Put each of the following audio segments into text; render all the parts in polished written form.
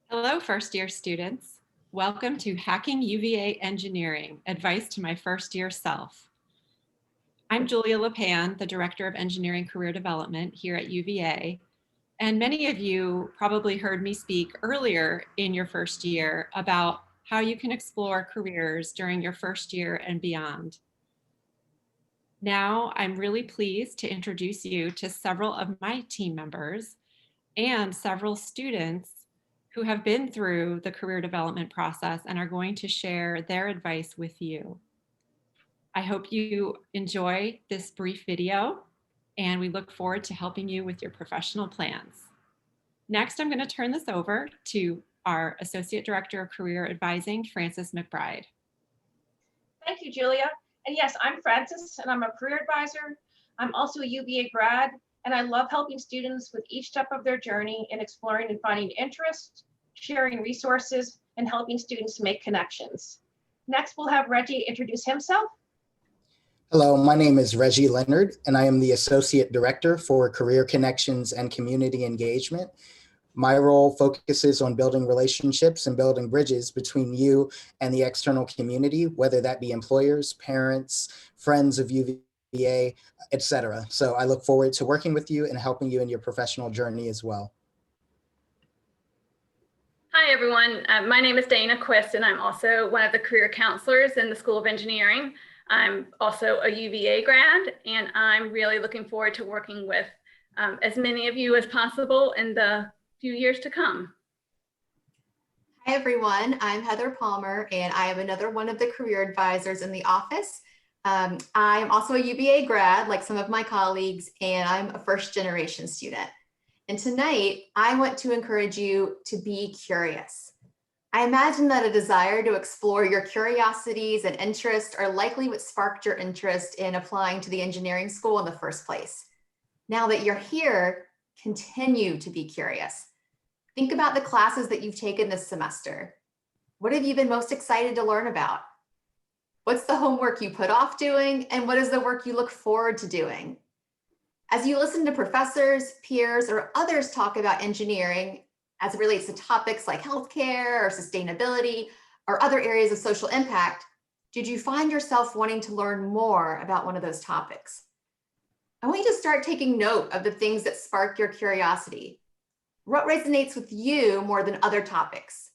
Hello, first year students. Welcome to Hacking UVA Engineering, Advice to My First Year Self. I'm Julia LePan, the Director of Engineering Career Development here at UVA. And many of you probably heard me speak earlier in your first year about how you can explore careers during your first year and beyond. Now, I'm really pleased to introduce you to several of my team members and several students who have been through the career development process and are going to share their advice with you. I hope you enjoy this brief video, and we look forward to helping you with your professional plans. Next, I'm going to turn this over to our Associate Director of Career Advising, Frances McBride. Thank you, Julia. And yes, I'm Frances, and I'm a career advisor. I'm also a UVA grad, and I love helping students with each step of their journey in exploring and finding interest, sharing resources, and helping students make connections. Next, we'll have Reggie introduce himself. Hello, my name is Reggie Leonard, and I am the Associate Director for Career Connections and Community Engagement. My role focuses on building relationships and building bridges between you and the external community, whether that be employers, parents, friends of UVA, etc. So I look forward to working with you and helping you in your professional journey as well. Hi, everyone. My name is Dana Quist, and I'm also one of the career counselors in the School of Engineering. I'm also a UVA grad, and I'm really looking forward to working with as many of you as possible in the few years to come. Hi, everyone. I'm Heather Palmer, and I am another one of the career advisors in the office. I am also a UVA grad, like some of my colleagues, and I'm a first-generation student. And tonight, I want to encourage you to be curious. I imagine that a desire to explore your curiosities and interests are likely what sparked your interest in applying to the engineering school in the first place. Now that you're here, continue to be curious. Think about the classes that you've taken this semester. What have you been most excited to learn about? What's the homework you put off doing, and what is the work you look forward to doing? As you listen to professors, peers, or others talk about engineering as it relates to topics like healthcare or sustainability or other areas of social impact, did you find yourself wanting to learn more about one of those topics? I want you to start taking note of the things that spark your curiosity. What resonates with you more than other topics?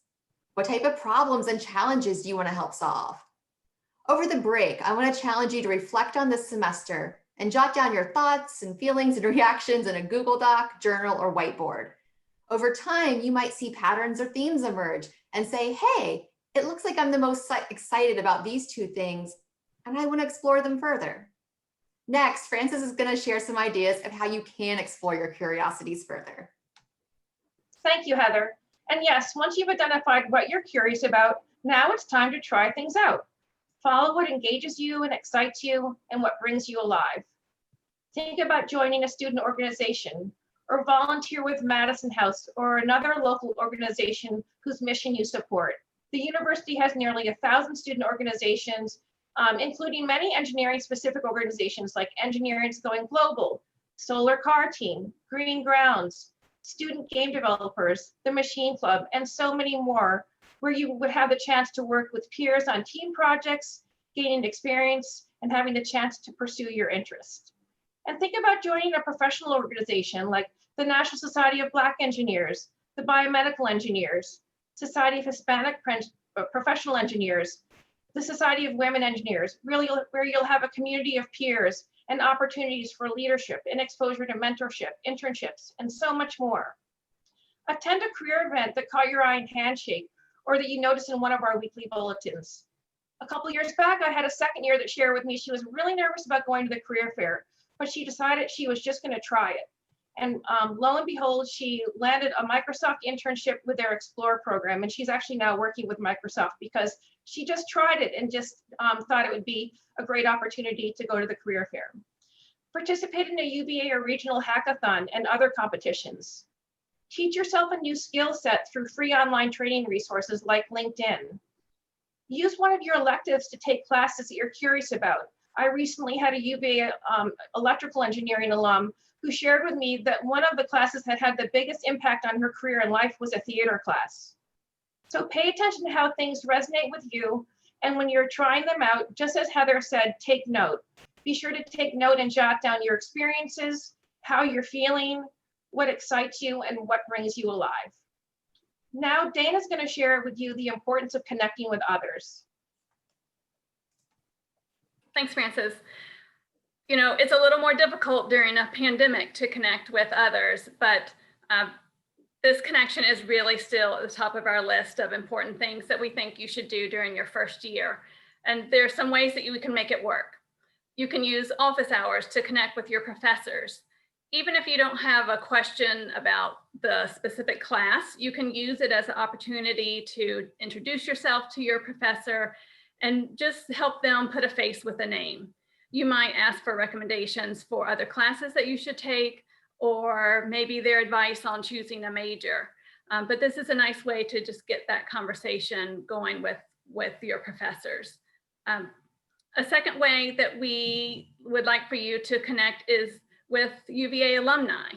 What type of problems and challenges do you want to help solve? Over the break, I want to challenge you to reflect on this semester and jot down your thoughts and feelings and reactions in a Google Doc, journal, or whiteboard. Over time, you might see patterns or themes emerge and say, hey, it looks like I'm the most excited about these two things, and I want to explore them further. Next, Frances is going to share some ideas of how you can explore your curiosities further. Thank you, Heather. And yes, once you've identified what you're curious about, now it's time to try things out. Follow what engages you and excites you and what brings you alive. Think about joining a student organization or volunteer with Madison House or another local organization whose mission you support. The university has nearly 1,000 student organizations, including many engineering-specific organizations like Engineering's Going Global, Solar Car Team, Green Grounds, Student Game Developers, the Machine Club, and so many more, where you would have the chance to work with peers on team projects, gaining experience, and having the chance to pursue your interest. And think about joining a professional organization like the National Society of Black Engineers, the Biomedical Engineers, Society of Hispanic Professional Engineers, the Society of Women Engineers, really where you'll have a community of peers and opportunities for leadership and exposure to mentorship, internships, and so much more. Attend a career event that caught your eye in Handshake or that you noticed in one of our weekly bulletins. A couple years back, I had a second year that shared with me she was really nervous about going to the career fair, but she decided she was just going to try it. And lo and behold, she landed a Microsoft internship with their Explore program. And she's actually now working with Microsoft because she just tried it and just thought it would be a great opportunity to go to the career fair. Participate in a UVA or regional hackathon and other competitions. Teach yourself a new skill set through free online training resources like LinkedIn. Use one of your electives to take classes that you're curious about. I recently had a UVA electrical engineering alum who shared with me that one of the classes that had the biggest impact on her career in life was a theater class. So pay attention to how things resonate with you. And when you're trying them out, just as Heather said, take note. Be sure to take note and jot down your experiences, how you're feeling, what excites you, and what brings you alive. Now, Dana's going to share with you the importance of connecting with others. Thanks, Frances. You know, it's a little more difficult during a pandemic to connect with others, but this connection is really still at the top of our list of important things that we think you should do during your first year. And there are some ways that you can make it work. You can use office hours to connect with your professors. Even if you don't have a question about the specific class, you can use it as an opportunity to introduce yourself to your professor and just help them put a face with a name. You might ask for recommendations for other classes that you should take, or maybe their advice on choosing a major. But this is a nice way to just get that conversation going with your professors. A second way that we would like for you to connect is with UVA alumni.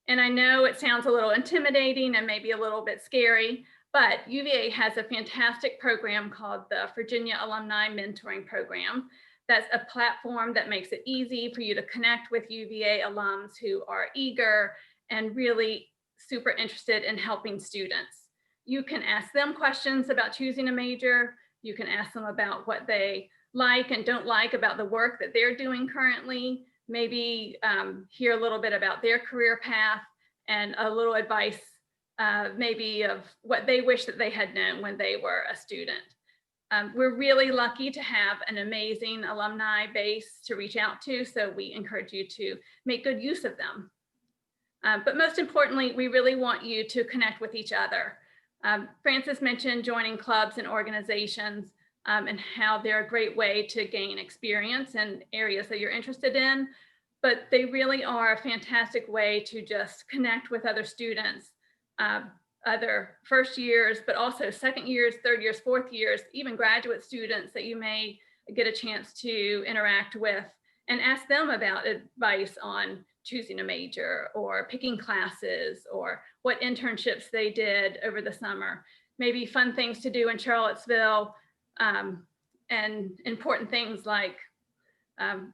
And I know it sounds a little intimidating and maybe a little bit scary, but UVA has a fantastic program called the Virginia Alumni Mentoring Program. That's a platform that makes it easy for you to connect with UVA alums who are eager and really super interested in helping students. You can ask them questions about choosing a major. You can ask them about what they like and don't like about the work that they're doing currently. Maybe hear a little bit about their career path and a little advice maybe of what they wish that they had known when they were a student. We're really lucky to have an amazing alumni base to reach out to, so we encourage you to make good use of them. But most importantly, we really want you to connect with each other. Frances mentioned joining clubs and organizations and how they're a great way to gain experience in areas that you're interested in, but they really are a fantastic way to just connect with other students, other first years, but also second years, third years, fourth years, even graduate students that you may get a chance to interact with and ask them about advice on choosing a major or picking classes or what internships they did over the summer, maybe fun things to do in Charlottesville, and important things like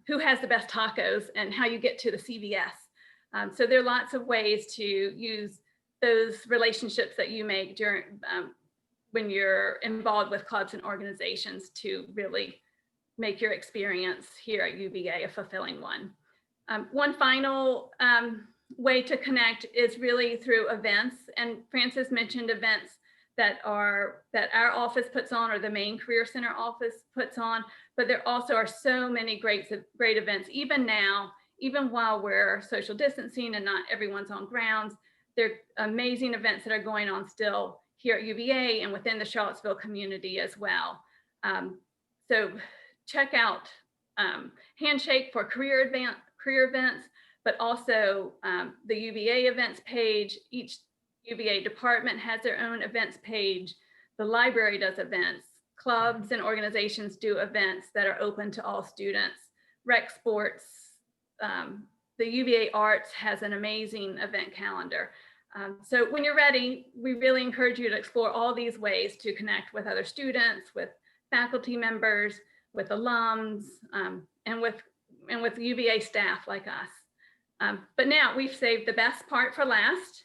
who has the best tacos and how you get to the CVS. So there are lots of ways to use those relationships that you make during when you're involved with clubs and organizations to really make your experience here at UVA a fulfilling one. One final way to connect is really through events, and Frances mentioned events that our office puts on or the main Career Center office puts on, but there also are so many great events, even now, even while we're social distancing and not everyone's on grounds. There are amazing events that are going on still here at UVA and within the Charlottesville community as well. So check out Handshake for career events, but also the UVA events page. Each UVA department has their own events page. The library does events. Clubs and organizations do events that are open to all students. Rec sports, the UVA Arts has an amazing event calendar. So when you're ready, we really encourage you to explore all these ways to connect with other students, with faculty members, with alums, and with UVA staff like us. But now we've saved the best part for last.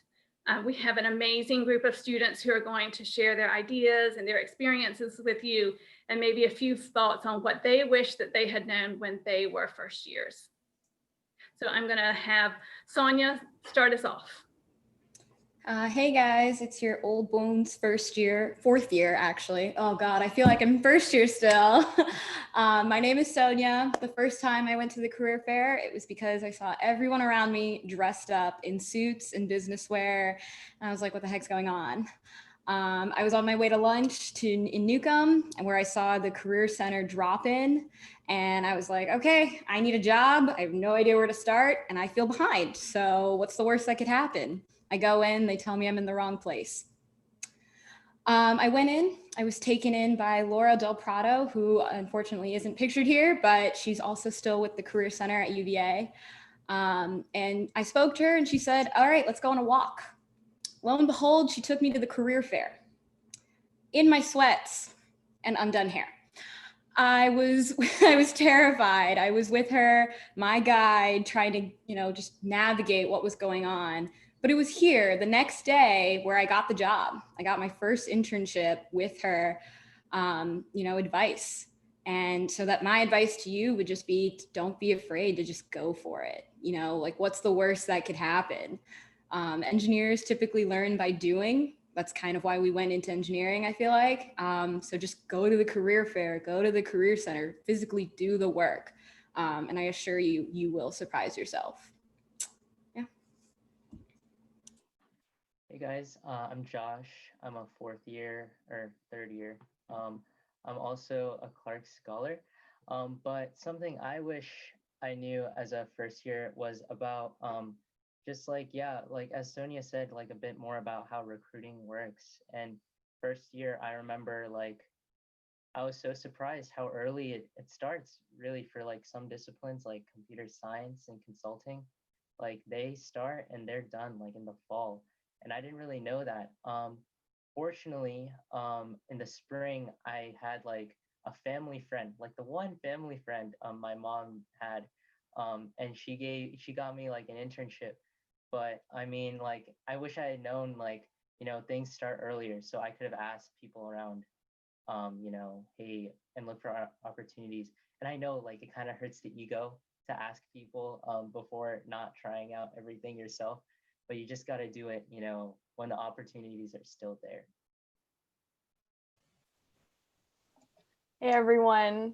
We have an amazing group of students who are going to share their ideas and their experiences with you, and maybe a few thoughts on what they wish that they had known when they were first years. So I'm going to have Sonia start us off. Hey guys, it's your old bones fourth year actually. Oh God, I feel like I'm first year still. My name is Sonia. The first time I went to the career fair, it was because I saw everyone around me dressed up in suits and business wear. And I was like, what the heck's going on? I was on my way to lunch in Newcomb, and where I saw the Career Center drop in, and I was like, okay, I need a job. I have no idea where to start, and I feel behind. So what's the worst that could happen? I go in, they tell me I'm in the wrong place. I went in, I was taken in by Laura Del Prado, who unfortunately isn't pictured here, but she's also still with the Career Center at UVA. And I spoke to her and she said, all right, let's go on a walk. Lo and behold, she took me to the career fair. in my sweats and undone hair. I was I was terrified. I was with her, my guide, trying to, just navigate what was going on. But it was here the next day where I got the job. I got my first internship with her, advice. And so that my advice to you would just be, don't be afraid to just go for it. Like, what's the worst that could happen? Engineers typically learn by doing. That's kind of why we went into engineering, I feel like. So just go to the career fair, go to the career center, physically do the work. And I assure you, you will surprise yourself. Yeah. Hey guys, I'm Josh. I'm a fourth year or third year. I'm also a Clark Scholar. But something I wish I knew as a first year was about just like, yeah, like as Sonia said, like a bit more about how recruiting works. And first year, I remember like I was so surprised how early it starts really for like some disciplines like computer science and consulting. Like they start and they're done like in the fall. And I didn't really know that. Fortunately, in the spring, I had like a family friend, like the one family friend my mom had, and she got me like an internship. But I mean, like I wish I had known like things start earlier, so I could have asked people around, hey, and look for opportunities. And I know like it kind of hurts the ego to ask people before not trying out everything yourself, but you just got to do it, when the opportunities are still there. Hey everyone,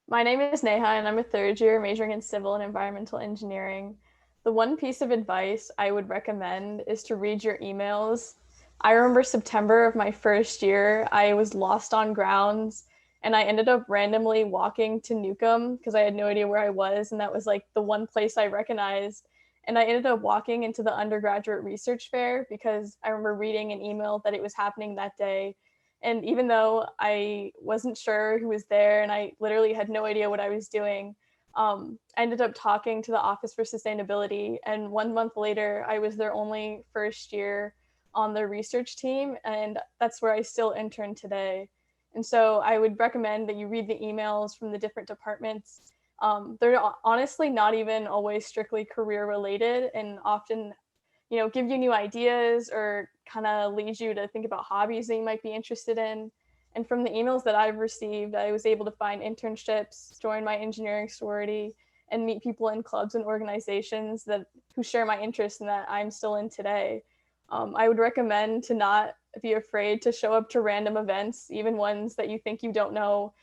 my name is Neha and I'm a third year majoring in civil and environmental engineering. The one piece of advice I would recommend is to read your emails. I remember September of my first year, I was lost on grounds and I ended up randomly walking to Newcomb because I had no idea where I was, and that was like the one place I recognized. And I ended up walking into the undergraduate research fair because I remember reading an email that it was happening that day. And even though I wasn't sure who was there and I literally had no idea what I was doing, I ended up talking to the Office for Sustainability. And 1 month later, I was their only first year on the research team. And that's where I still intern today. And so I would recommend that you read the emails from the different departments. They're honestly not even always strictly career related, and often give you new ideas or kind of lead you to think about hobbies that you might be interested in. And from the emails that I've received, I was able to find internships, join my engineering sorority, and meet people in clubs and organizations who share my interests and that I'm still in today. I would recommend to not be afraid to show up to random events, even ones that you think you don't know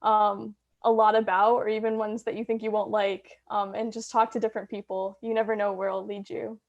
a lot about, or even ones that you think you won't like, and just talk to different people. You never know where it'll lead you.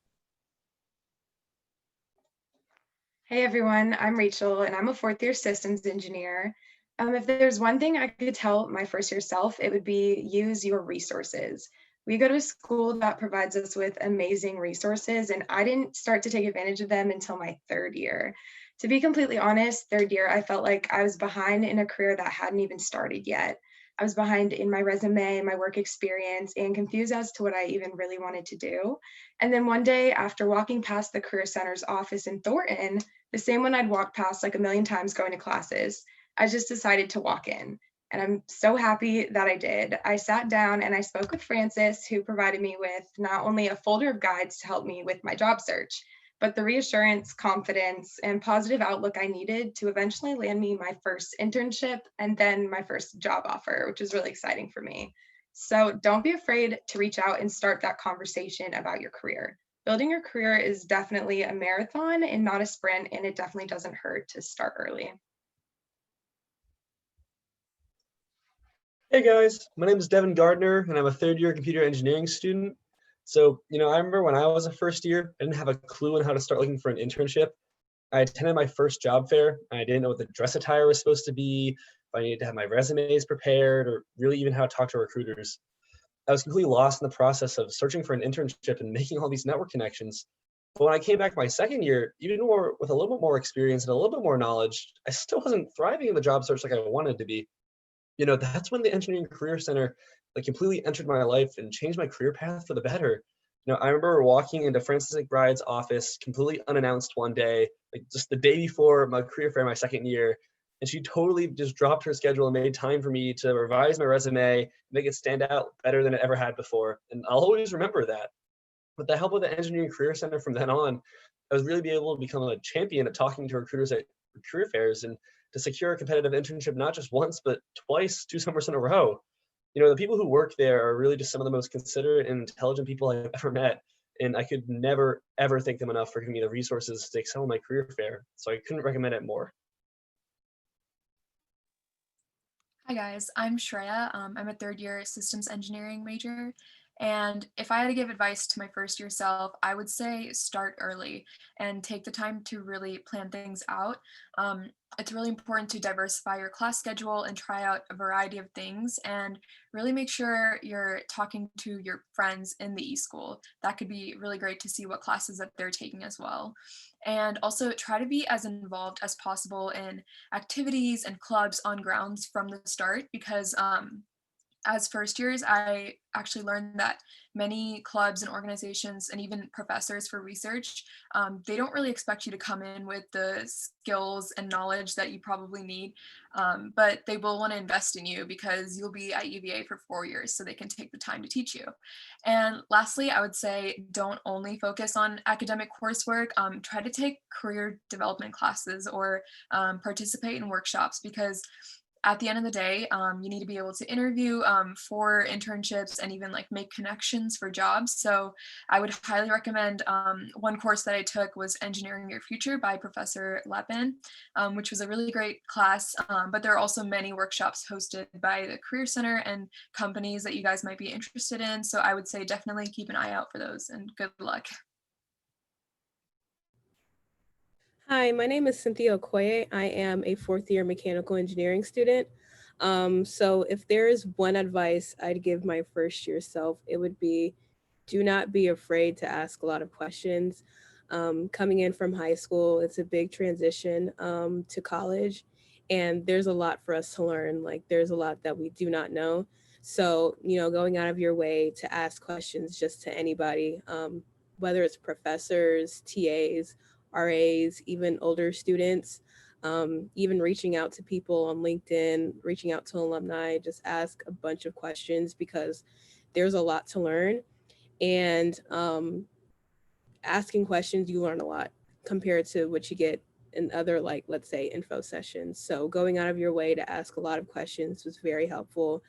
Hey everyone, I'm Rachel and I'm a fourth year systems engineer. If there's one thing I could tell my first year self, it would be use your resources. We go to a school that provides us with amazing resources, and I didn't start to take advantage of them until my third year. To be completely honest, third year, I felt like I was behind in a career that hadn't even started yet. I was behind in my resume, my work experience, and confused as to what I even really wanted to do. And then one day, after walking past the Career Center's office in Thornton, the same one I'd walked past like a million times going to classes, I just decided to walk in. And I'm so happy that I did. I sat down and I spoke with Francis, who provided me with not only a folder of guides to help me with my job search, but the reassurance, confidence, and positive outlook I needed to eventually land me my first internship and then my first job offer, which is really exciting for me. So don't be afraid to reach out and start that conversation about your career. Building your career is definitely a marathon and not a sprint, and it definitely doesn't hurt to start early. Hey guys, my name is Devin Gardner and I'm a third year computer engineering student. So, I remember when I was a first year, I didn't have a clue on how to start looking for an internship. I attended my first job fair and I didn't know what the dress attire was supposed to be, if I needed to have my resumes prepared, or really even how to talk to recruiters. I was completely lost in the process of searching for an internship and making all these network connections. But when I came back my second year, even more with a little bit more experience and a little bit more knowledge, I still wasn't thriving in the job search like I wanted to be. That's when the Engineering Career Center like completely entered my life and changed my career path for the better. I remember walking into Frances McBride's office completely unannounced one day, like just the day before my career fair, my second year. And she totally just dropped her schedule and made time for me to revise my resume, make it stand out better than it ever had before. And I'll always remember that. With the help of the Engineering Career Center from then on, I was really be able to become a champion at talking to recruiters at career fairs and to secure a competitive internship, not just once, but twice, 2 summers in a row. The people who work there are really just some of the most considerate and intelligent people I've ever met. And I could never, ever thank them enough for giving me the resources to excel in my career fair. So I couldn't recommend it more. Hi guys, I'm Shreya. I'm a third year systems engineering major. And if I had to give advice to my first year self, I would say start early and take the time to really plan things out. It's really important to diversify your class schedule and try out a variety of things and really make sure you're talking to your friends in the e-school. That could be really great to see what classes that they're taking as well. And also try to be as involved as possible in activities and clubs on grounds from the start because as first years, I actually learned that many clubs and organizations and even professors for research, they don't really expect you to come in with the skills and knowledge that you probably need, but they will want to invest in you because you'll be at UVA for 4 years, so they can take the time to teach you. And lastly, I would say don't only focus on academic coursework, try to take career development classes or participate in workshops because at the end of the day, you need to be able to interview for internships and even like make connections for jobs. So I would highly recommend one course that I took was Engineering Your Future by Professor Lepin, which was a really great class. But there are also many workshops hosted by the Career Center and companies that you guys might be interested in. So I would say definitely keep an eye out for those and good luck. Hi, my name is Cynthia Okoye. I am a fourth year mechanical engineering student. So if there is one advice I'd give my first year self, it would be do not be afraid to ask a lot of questions. Coming in from high school, it's a big transition to college, and there's a lot for us to learn. Like there's a lot that we do not know. So, going out of your way to ask questions just to anybody, whether it's professors, TAs, RAs, even older students, even reaching out to people on LinkedIn, reaching out to alumni, just ask a bunch of questions because there's a lot to learn. And asking questions, you learn a lot compared to what you get in other, like, let's say, info sessions. So going out of your way to ask a lot of questions was very helpful.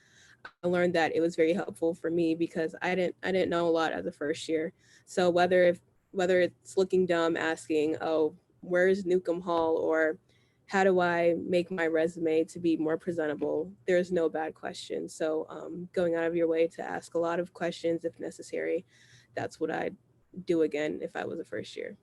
I learned that it was very helpful for me because I didn't know a lot as a first year. So whether it's looking dumb asking, oh, where's Newcomb Hall, or how do I make my resume to be more presentable, there's no bad question. So going out of your way to ask a lot of questions if necessary, that's what I'd do again if I was a first year.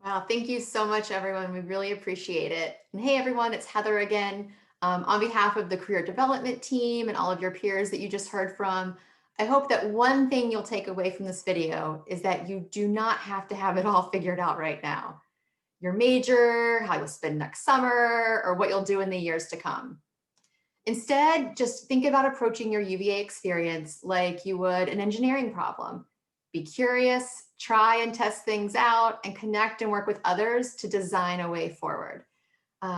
Wow, thank you so much, everyone. We really appreciate it. And hey, everyone, it's Heather again. On behalf of the career development team and all of your peers that you just heard from, I hope that one thing you'll take away from this video is that you do not have to have it all figured out right now. Your major, how you'll spend next summer, or what you'll do in the years to come. Instead, just think about approaching your UVA experience like you would an engineering problem. Be curious, try and test things out, and connect and work with others to design a way forward.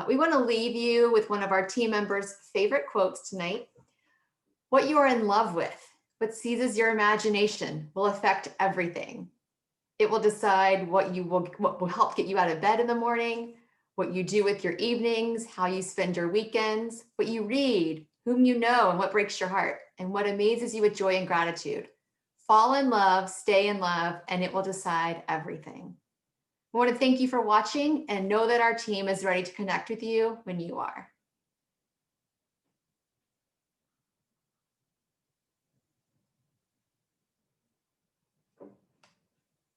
We want to leave you with one of our team members' favorite quotes tonight. What you are in love with, what seizes your imagination, will affect everything. It will decide what will help get you out of bed in the morning, what you do with your evenings, how you spend your weekends, what you read, whom you know, and what breaks your heart, and what amazes you with joy and gratitude. Fall in love, stay in love, and it will decide everything. I want to thank you for watching and know that our team is ready to connect with you when you are.